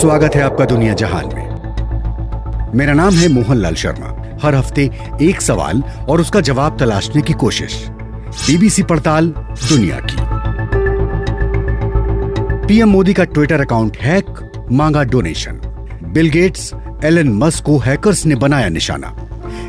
स्वागत है आपका दुनिया जहान में। मेरा नाम है मोहनलाल शर्मा। हर हफ्ते एक सवाल और उसका जवाब तलाशने की कोशिश। बीबीसी पड़ताल दुनिया की। पीएम मोदी का ट्विटर अकाउंट हैक, मांगा डोनेशन। बिल गेट्स, एलन मस्क को हैकर्स ने बनाया निशाना।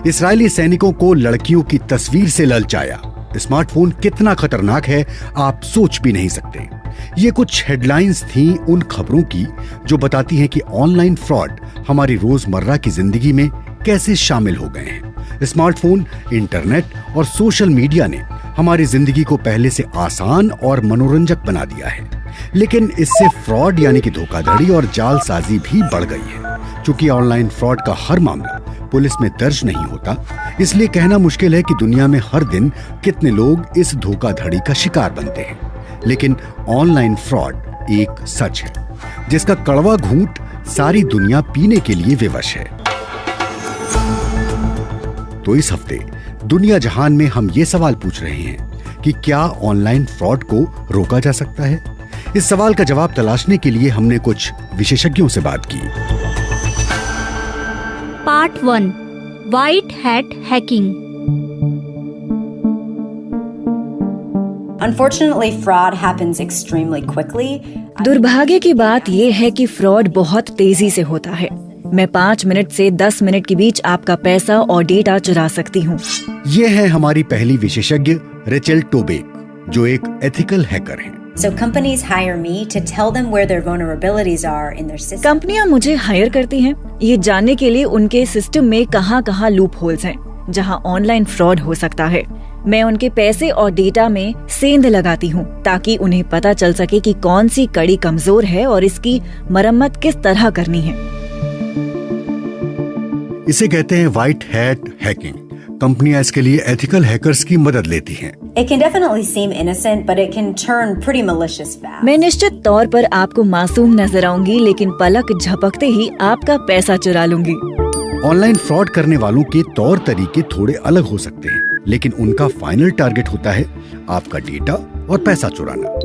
इस्राएली सैनिकों को लड़कियों की तस्वीर से ललचाया। स्मार्टफोन कितना खतरनाक है आप सोच भी नहीं सकते। ये कुछ हेडलाइंस थीं उन खबरों की जो बताती हैं कि ऑनलाइन फ्रॉड हमारी रोजमर्रा की जिंदगी में कैसे शामिल हो गए हैं। स्मार्टफोन, इंटरनेट और सोशल मीडिया ने हमारी जिंदगी को पहले से आसान और मनोरंजक बना दिया है, लेकिन इससे फ्रॉड यानी कि धोखाधड़ी और जालसाजी भी बढ़ गई है। चूंकि ऑनलाइन फ्रॉड का हर मामला पुलिस में दर्ज नहीं होता, इसलिए कहना मुश्किल है कि दुनिया में हर दिन कितने लोग इस धोखाधड़ी का शिकार बनते हैं। लेकिन ऑनलाइन फ्रॉड एक सच है जिसका कड़वा घूंट सारी दुनिया पीने के लिए विवश है। तो इस हफ्ते दुनिया जहान में हम ये सवाल पूछ रहे हैं कि क्या ऑनलाइन फ्रॉड को रोका जा सकता है। इस सवाल का जवाब तलाशने के लिए हमने कुछ विशेषज्ञों से बात की। Part 1, white hat hacking. Unfortunately, fraud happens extremely quickly. दुर्भाग्य की बात यह है कि फ्रॉड बहुत तेजी से होता है। मैं 5 मिनट से 10 मिनट के बीच आपका पैसा और डेटा चुरा सकती हूँ। ये है हमारी पहली विशेषज्ञ रेचल टोबेक, जो एक एथिकल हैकर हैं। So companies hire me to tell them where their vulnerabilities are in their system. कंपनियां मुझे हायर करती हैं ये जानने के लिए उनके सिस्टम में कहाँ लूप होल्स हैं जहाँ ऑनलाइन फ्रॉड हो सकता है। मैं उनके पैसे और डेटा में सेंध लगाती हूँ ताकि उन्हें पता चल सके कि कौन सी कड़ी कमजोर है और इसकी मरम्मत किस तरह करनी है। इसे कहते हैं व्हाइट हैट हैकिंग। कंपनियां इसके लिए एथिकल हैकर्स की मदद लेती हैं। It can definitely seem innocent, but it can turn pretty malicious fast. मैं निश्चित तौर पर आपको मासूम नजर आऊंगी, लेकिन पलक झपकते ही आपका पैसा चुरा लूंगी। ऑनलाइन फ्रॉड करने वालों के तौर तरीके थोड़े अलग हो सकते हैं, लेकिन उनका फाइनल टारगेट होता है आपका डेटा और पैसा चुराना।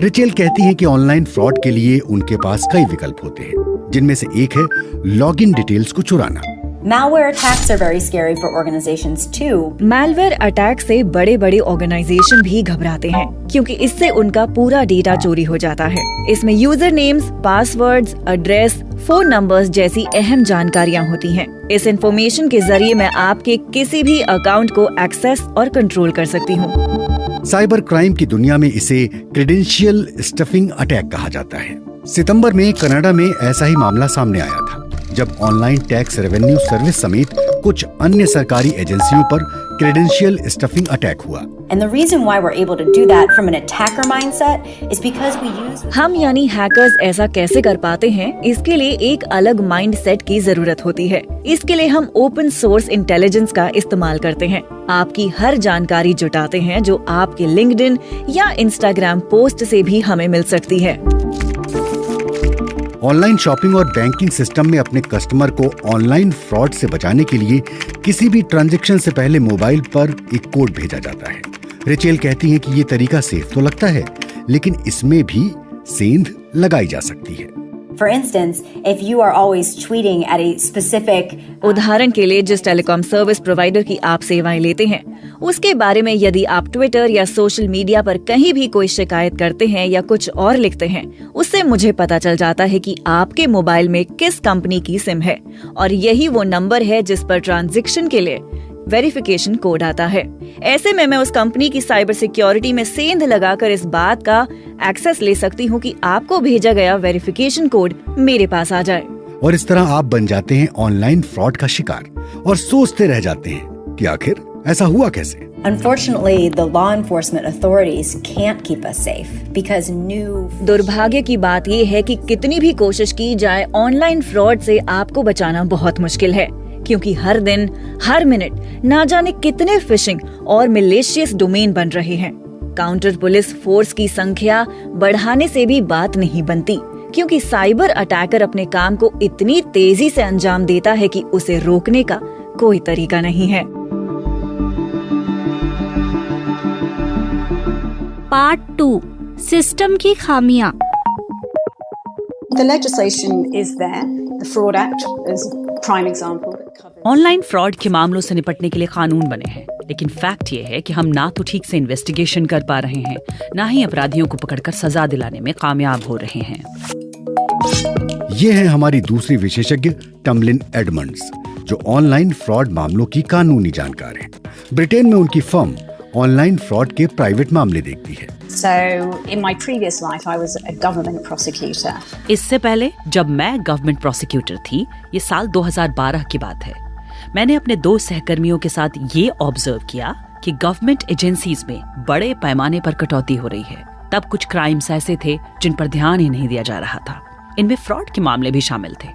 रिचेल कहती हैं कि ऑनलाइन फ्रॉड के लिए उनके पास कई विकल्प होते हैं, जिनमें से एक है लॉगिन डिटेल्स को चुराना। Malware attacks are very scary for organizations too. Malware attack से बड़े ऑर्गेनाइजेशन भी घबराते हैं क्योंकि इससे उनका पूरा डेटा चोरी हो जाता है। इसमें user names, passwords, address, phone numbers जैसी अहम जानकारियां होती हैं। इस इंफॉर्मेशन के जरिए मैं आपके किसी भी अकाउंट को एक्सेस और कंट्रोल कर सकती हूँ। साइबर क्राइम की दुनिया में इसे क्रेडेंशियल स्टफिंग अटैक कहा जाता है। सितंबर में कनाडा में ऐसा ही मामला सामने आया था, जब ऑनलाइन टैक्स रेवेन्यू सर्विस समेत कुछ अन्य सरकारी एजेंसियों पर क्रेडेंशियल स्टफिंग अटैक हुआ। And the reason why we're able to do that from an attacker mindset is because we use. हम यानी हैकर्स ऐसा कैसे कर पाते हैं, इसके लिए एक अलग माइंड सेट की जरूरत होती है। इसके लिए हम ओपन सोर्स इंटेलिजेंस का इस्तेमाल करते हैं। आपकी हर जानकारी जुटाते हैं जो आपके लिंक्डइन या इंस्टाग्राम पोस्ट से भी हमें मिल सकती है। ऑनलाइन शॉपिंग और बैंकिंग सिस्टम में अपने कस्टमर को ऑनलाइन फ्रॉड से बचाने के लिए किसी भी ट्रांजैक्शन से पहले मोबाइल पर एक कोड भेजा जाता है। रिचेल कहती हैं कि ये तरीका सेफ तो लगता है, लेकिन इसमें भी सेंध लगाई जा सकती है। For instance, if you are always tweeting at a specific. उदाहरण के लिए जिस टेलीकॉम सर्विस प्रोवाइडर की आप सेवाएं लेते हैं, उसके बारे में यदि आप ट्विटर या सोशल मीडिया पर कहीं भी कोई शिकायत करते हैं या कुछ और लिखते हैं, उससे मुझे पता चल जाता है कि आपके मोबाइल में किस कंपनी की सिम है और यही वो नंबर है जिस पर ट्रांजैक्शन के लिए वेरिफिकेशन कोड आता है। ऐसे में मैं उस कंपनी की साइबर सिक्योरिटी में सेंध लगाकर इस बात का एक्सेस ले सकती हूँ कि आपको भेजा गया वेरिफिकेशन कोड मेरे पास आ जाए। और इस तरह आप बन जाते हैं ऑनलाइन फ्रॉड का शिकार और सोचते रह जाते हैं कि आखिर ऐसा हुआ कैसे। Unfortunately, the law enforcement authorities can't keep us safe because new. दुर्भाग्य की बात ये है कि कितनी भी कोशिश की जाए, ऑनलाइन फ्रॉड से आपको बचाना बहुत मुश्किल है, क्योंकि हर दिन हर मिनट ना जाने कितने फिशिंग और मिलेशियस डोमेन बन रहे हैं। काउंटर पुलिस फोर्स की संख्या बढ़ाने से भी बात नहीं बनती, क्योंकि साइबर अटैकर अपने काम को इतनी तेजी से अंजाम देता है कि उसे रोकने का कोई तरीका नहीं है। पार्ट 2, सिस्टम की खामियां। The legislation is there. The Fraud Act is a prime example that covers. Online fraud के मामलों से निपटने के लिए कानून बने हैं, लेकिन फैक्ट ये है कि हम ना तो ठीक से इन्वेस्टिगेशन कर पा रहे हैं, ना ही अपराधियों को पकड़कर सजा दिलाने में कामयाब हो रहे हैं। ये है हमारी दूसरी विशेषज्ञ टमलिन एडमंड्स, जो ऑनलाइन फ्रॉड मामलों की कानूनी जानकार है। ब्रिटेन में उनकी फर्म ऑनलाइन फ्रॉड के प्राइवेट मामले देखती है। So, in my previous life, I was a government prosecutor. इससे पहले जब मैं गवर्नमेंट प्रोसिक्यूटर थी, ये साल 2012 की बात है, मैंने अपने 2 सहकर्मियों के साथ ये ऑब्जर्व किया कि गवर्नमेंट एजेंसीज में बड़े पैमाने पर कटौती हो रही है। तब कुछ क्राइम्स ऐसे थे जिन पर ध्यान ही नहीं दिया जा रहा था। इनमें फ्रॉड के मामले भी शामिल थे।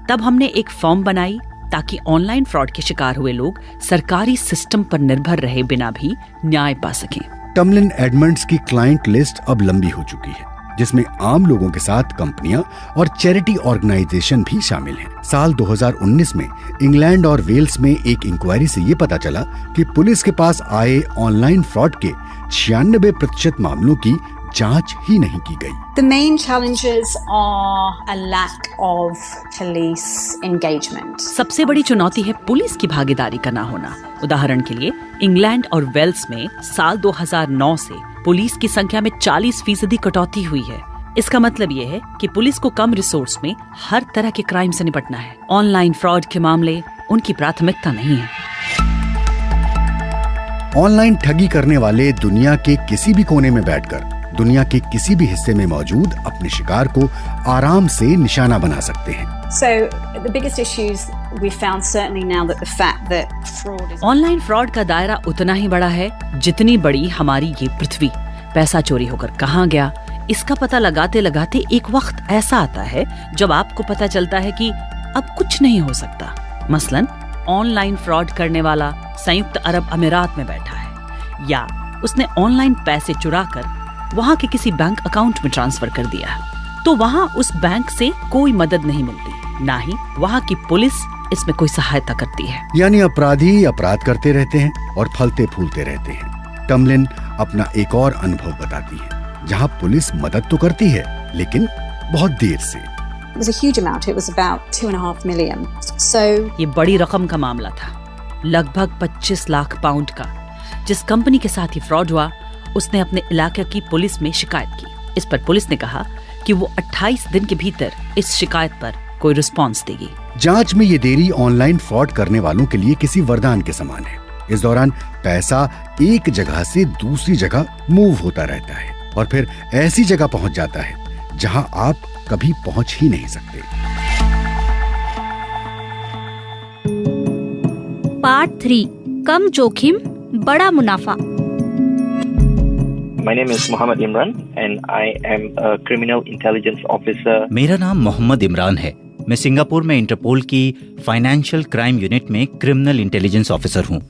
तब हमने एक फर्म बनाई ताकि ऑनलाइन फ्रॉड के शिकार हुए लोग सरकारी सिस्टम पर निर्भर रहे बिना भी न्याय पा सकें। टमलिन एडमंड्स की क्लाइंट लिस्ट अब लंबी हो चुकी है, जिसमें आम लोगों के साथ कंपनियां और चैरिटी ऑर्गेनाइजेशन भी शामिल हैं। साल 2019 में इंग्लैंड और वेल्स में एक इंक्वायरी से ये पता चला कि पुलिस के पास आए ऑनलाइन फ्रॉड के 96% मामलों की जांच ही नहीं की गई। The main challenges are a lack of police engagement. सबसे बड़ी चुनौती है पुलिस की भागीदारी का ना होना। उदाहरण के लिए इंग्लैंड और वेल्स में साल 2009 से पुलिस की संख्या में 40% कटौती हुई है। इसका मतलब ये है कि पुलिस को कम रिसोर्स में हर तरह के क्राइम से निपटना है। ऑनलाइन फ्रॉड के मामले उनकी प्राथमिकता नहीं है। ऑनलाइन ठगी करने वाले दुनिया के किसी भी कोने में बैठकर दुनिया के किसी भी हिस्से में मौजूद अपने शिकार को आराम से निशाना बना सकते हैं। So, the biggest issues we found certainly now that the fact that fraud is. Online fraud का दायरा उतना ही बड़ा है जितनी बड़ी हमारी ये पृथ्वी। पैसा चोरी होकर कहाँ गया, इसका पता लगाते लगाते एक वक्त ऐसा आता है जब आपको पता चलता है कि अब कुछ नहीं हो सकता। मसलन ऑनलाइन फ्रॉड करने वाला संयुक्त अरब अमीरात में बैठा है, या उसने ऑनलाइन पैसे चुराकर वहाँ के किसी बैंक अकाउंट में ट्रांसफर कर दिया, तो वहाँ उस बैंक से कोई मदद नहीं मिलती, ना ही वहाँ की पुलिस इसमें कोई सहायता करती है। यानी अपराधी अपराध करते रहते हैं और फलते फूलते रहते हैं। टमलिन अपना एक और अनुभव बताती है, जहाँ पुलिस मदद तो करती है लेकिन बहुत देर से। It was a huge amount. It was about 2.5 million. So, ये बड़ी रकम का मामला था, लगभग 25 लाख पाउंड का। जिस कंपनी के साथ ही फ्रॉड हुआ, उसने अपने इलाके की पुलिस में शिकायत की। इस पर पुलिस ने कहा कि वो 28 दिन के भीतर इस शिकायत पर कोई रिस्पॉन्स देगी। जांच में ये देरी ऑनलाइन फ्रॉड करने वालों के लिए किसी वरदान के समान है। इस दौरान पैसा एक जगह से दूसरी जगह मूव होता रहता है और फिर ऐसी जगह पहुंच जाता है जहां आप कभी पहुंच ही नहीं सकते। पार्ट 3, कम जोखिम बड़ा मुनाफा। My name is Mohammed Imran and I am a criminal intelligence officer. मेरा नाम मोहम्मद इमरान है। मैं सिंगापुर में इंटरपोल की फाइनेंशियल क्राइम यूनिट में क्रिमिनल इंटेलिजेंस ऑफिसर हूँ।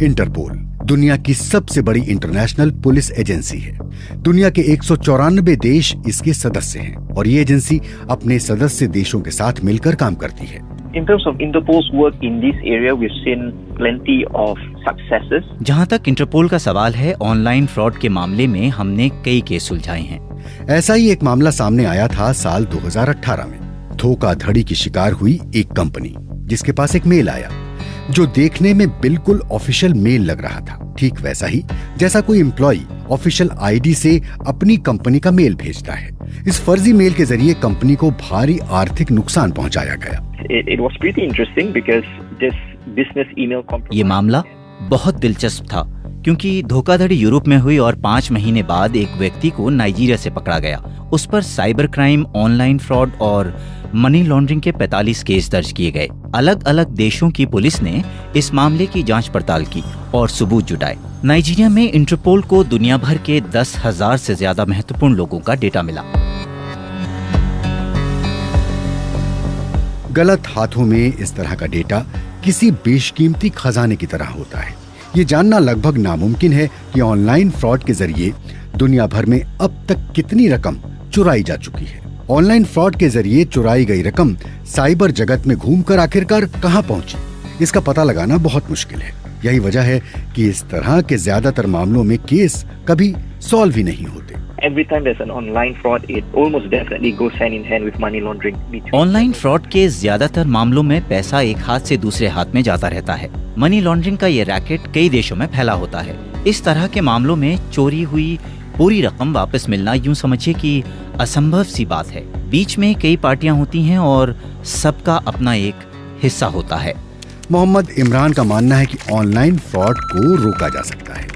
इंटरपोल दुनिया की सबसे बड़ी इंटरनेशनल पुलिस एजेंसी है। दुनिया के 194 देश इसके सदस्य हैं और ये एजेंसी अपने सदस्य देशों के साथ मिलकर काम करती है। In terms of Interpol's work in this area, we've seen plenty of successes. जहाँ तक इंटरपोल का सवाल है, ऑनलाइन फ्रॉड के मामले में हमने कई केस सुलझाए हैं। ऐसा ही एक मामला सामने आया था साल 2018 में। धोखाधड़ी की शिकार हुई एक कंपनी, जिसके पास एक मेल आया जो देखने में बिल्कुल ऑफिशियल मेल लग रहा था, ठीक वैसा ही जैसा कोई एम्प्लॉय ऑफिशियल आईडी से अपनी कंपनी का मेल भेजता है। इस फर्जी मेल के जरिए कंपनी को भारी आर्थिक नुकसान पहुंचाया गया। It was pretty interesting because this business email compromise. ये मामला बहुत दिलचस्प था क्योंकि धोखाधड़ी यूरोप में हुई और 5 महीने बाद एक व्यक्ति को नाइजीरिया से पकड़ा गया। उस पर साइबर क्राइम, ऑनलाइन फ्रॉड और मनी लॉन्ड्रिंग के 45 केस दर्ज किए गए। अलग अलग देशों की पुलिस ने इस मामले की जांच पड़ताल की और सबूत जुटाए। नाइजीरिया में इंटरपोल को दुनिया भर के 10,000 से ज्यादा महत्वपूर्ण लोगों का डेटा मिला। गलत हाथों में इस तरह का डेटा किसी बेशकीमती खजाने की तरह होता है। ये जानना लगभग नामुमकिन है कि ऑनलाइन फ्रॉड के जरिए दुनिया भर में अब तक कितनी रकम चुराई जा चुकी है। ऑनलाइन फ्रॉड के जरिए चुराई गई रकम साइबर जगत में घूमकर आखिरकार कहां पहुंची, इसका पता लगाना बहुत मुश्किल है। यही वजह है कि इस तरह के ज्यादातर मामलों में केस कभी सॉल्व ही नहीं होते। every time there's an online fraud, it almost definitely goes hand in hand with money laundering. Online fraud के ज्यादातर मामलों में पैसा एक हाथ से दूसरे हाथ में जाता रहता है। मनी लॉन्ड्रिंग का ये रैकेट कई देशों में फैला होता है। इस तरह के मामलों में चोरी हुई पूरी रकम वापस मिलना यूं समझिए कि असंभव सी बात है। बीच में कई पार्टियां होती हैं और सबका अपना एक हिस्सा होता है। मोहम्मद इमरान का मानना है कि ऑनलाइन फ्रॉड को रोका जा सकता है,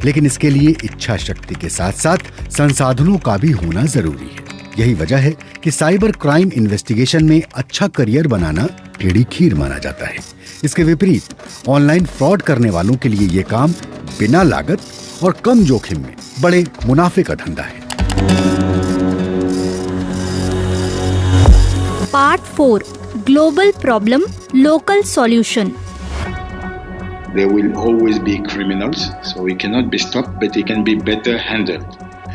लेकिन इसके लिए इच्छा शक्ति के साथ साथ संसाधनों का भी होना जरूरी है। यही वजह है कि साइबर क्राइम इन्वेस्टिगेशन में अच्छा करियर बनाना टेढ़ी खीर माना जाता है। इसके विपरीत ऑनलाइन फ्रॉड करने वालों के लिए ये काम बिना लागत और कम जोखिम में बड़े मुनाफे का धंधा है। Part 4 global problem local solution. There will always be criminals, so we cannot be stopped, but they can be better handled.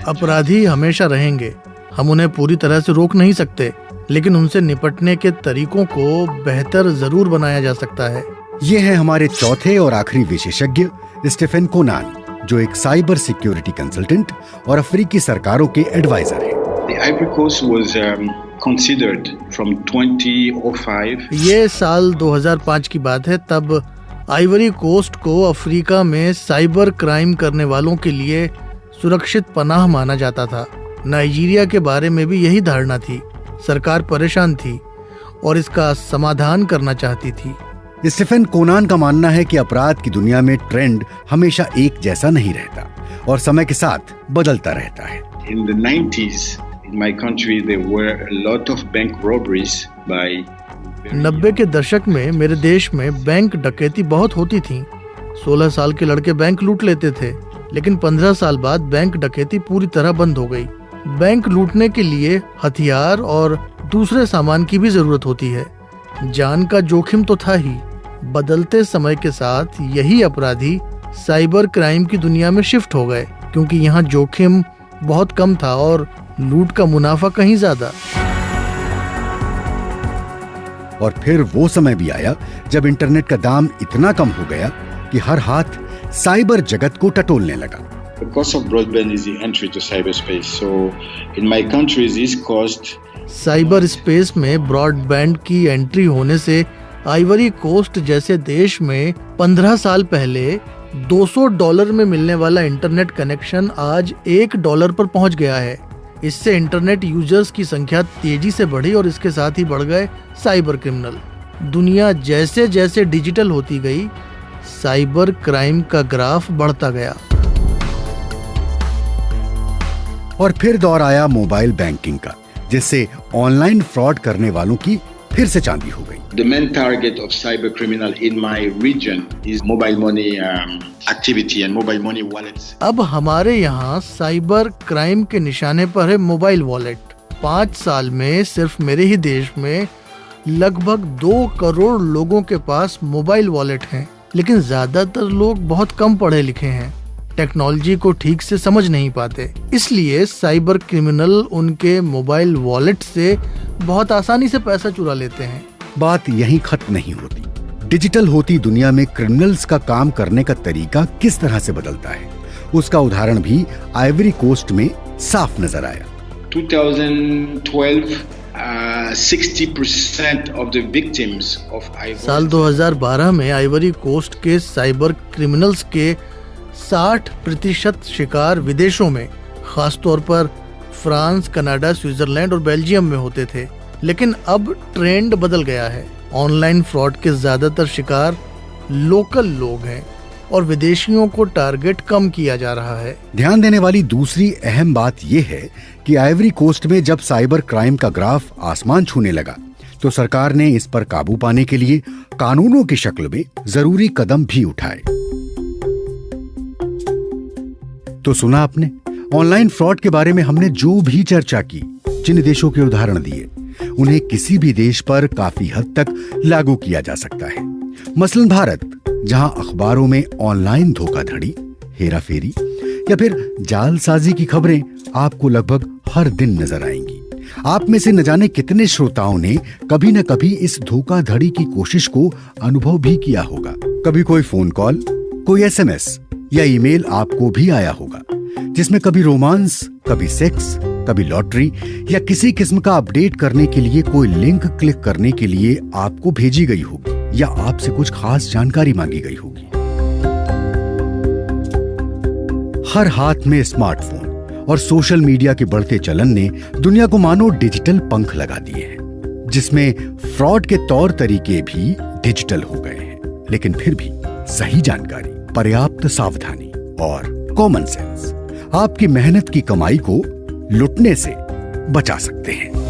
अपराधी हमेशा रहेंगे, हम उन्हें पूरी तरह से रोक नहीं सकते, लेकिन उनसे निपटने के तरीकों को बेहतर जरूर बनाया जा सकता है। ये है हमारे चौथे और आखिरी विशेषज्ञ स्टीफन कोनान, जो एक साइबर सिक्योरिटी कंसल्टेंट और अफ्रीकी सरकारों के एडवाइजर हैं। The Ivory Coast was considered from 2005. ये साल 2005 की बात है। तब आइवरी कोस्ट को अफ्रीका में साइबर क्राइम करने वालों के लिए सुरक्षित पनाह माना जाता था। नाइजीरिया के बारे में भी यही धारणा थी। सरकार परेशान थी और इसका समाधान करना चाहती थी। स्टीफन कोनान का मानना है कि अपराध की दुनिया में ट्रेंड हमेशा एक जैसा नहीं रहता और समय के साथ बदलता रहता है। In the 90s, in my country, there were a lot of bank robberies by 90 के दशक में मेरे देश में बैंक डकैती बहुत होती थी। 16 साल के लड़के बैंक लूट लेते थे, लेकिन 15 साल बाद बैंक डकैती पूरी तरह बंद हो गई। बैंक लूटने के लिए हथियार और दूसरे सामान की भी जरूरत होती है। जान का जोखिम तो था ही। बदलते समय के साथ यही अपराधी साइबर क्राइम की दुनिया में शिफ्ट हो गए, क्योंकि यहाँ जोखिम बहुत कम था और लूट का मुनाफा कहीं ज्यादा। और फिर वो समय भी आया जब इंटरनेट का दाम इतना कम हो गया कि हर हाथ साइबर जगत को टटोलने लगा। the cost of broadband is the entry to cyberspace. So in my country this cost cyber space में ब्रॉडबैंड की एंट्री होने से आइवरी कोस्ट जैसे देश में 15 साल पहले $200 में मिलने वाला इंटरनेट कनेक्शन आज $1 पर पहुंच गया है। इससे इंटरनेट यूजर्स की संख्या तेजी से बढ़ी और इसके साथ ही बढ़ गए साइबर क्रिमिनल। दुनिया जैसे जैसे डिजिटल होती गई, साइबर क्राइम का ग्राफ बढ़ता गया। और फिर दौर आया मोबाइल बैंकिंग का, जिससे ऑनलाइन फ्रॉड करने वालों की फिर से चांदी हो गई। The main target of cyber criminal in my region is mobile money activity and mobile money wallets. अब हमारे यहाँ साइबर क्राइम के निशाने पर है मोबाइल वॉलेट। 5 साल में सिर्फ मेरे ही देश में लगभग 2 करोड़ लोगों के पास मोबाइल वॉलेट हैं, लेकिन ज्यादातर लोग बहुत कम पढ़े लिखे हैं, टेक्नोलॉजी को ठीक से समझ नहीं पाते। इसलिए साइबर क्रिमिनल उनके मोबाइल वॉलेट से बहुत आसानी से पैसा चुरा लेते हैं। बात यहीं खत्म नहीं होती। डिजिटल होती दुनिया में क्रिमिनल्स का काम करने का तरीका किस तरह से बदलता है, उसका उदाहरण भी आइवरी कोस्ट में साफ नजर आया। 2012 60% of the victims of साल 2012 में आइवरी कोस्ट के साइबर क्रिमिनल्स के 60% शिकार विदेशों में, खासतौर पर फ्रांस, कनाडा, स्विट्जरलैंड और बेल्जियम में होते थे। लेकिन अब ट्रेंड बदल गया है। ऑनलाइन फ्रॉड के ज्यादातर शिकार लोकल लोग हैं और विदेशियों को टारगेट कम किया जा रहा है। ध्यान देने वाली दूसरी अहम बात यह है कि आइवरी कोस्ट में जब साइबर क्राइम का ग्राफ आसमान छूने लगा, तो सरकार ने इस पर काबू पाने के लिए कानूनों की शक्ल में जरूरी कदम भी उठाए। तो सुना आपने, ऑनलाइन फ्रॉड के बारे में हमने जो भी चर्चा की, जिन देशों के उदाहरण दिए, उन्हें किसी भी देश पर काफी हद तक लागू किया जा सकता है। मसलन भारत, जहां अखबारों में ऑनलाइन धोखाधड़ी, हेराफेरी या फिर जालसाजी की खबरें आपको लगभग हर दिन नजर आएंगी। आप में से न जाने कितने श्रोताओं ने कभी न कभी इस धोखाधड़ी की कोशिश को अनुभव भी किया होगा। कभी कोई फोन कॉल, कोई SMS या ईमेल आपको भी आया होगा, जिसमें कभी रोमांस, कभी सेक्स, कभी लॉटरी या किसी किस्म का अपडेट करने के लिए कोई लिंक क्लिक करने के लिए आपको भेजी गई होगी या आपसे कुछ खास जानकारी मांगी गई होगी। हर हाथ में स्मार्टफोन और सोशल मीडिया के बढ़ते चलन ने दुनिया को मानो डिजिटल पंख लगा दिए हैं, जिसमें फ्रॉड के तौर तरीके भी डिजिटल हो गए हैं। लेकिन फिर भी सही जानकारी, पर्याप्त सावधानी और कॉमन सेंस आपकी मेहनत की कमाई को लुटने से बचा सकते हैं।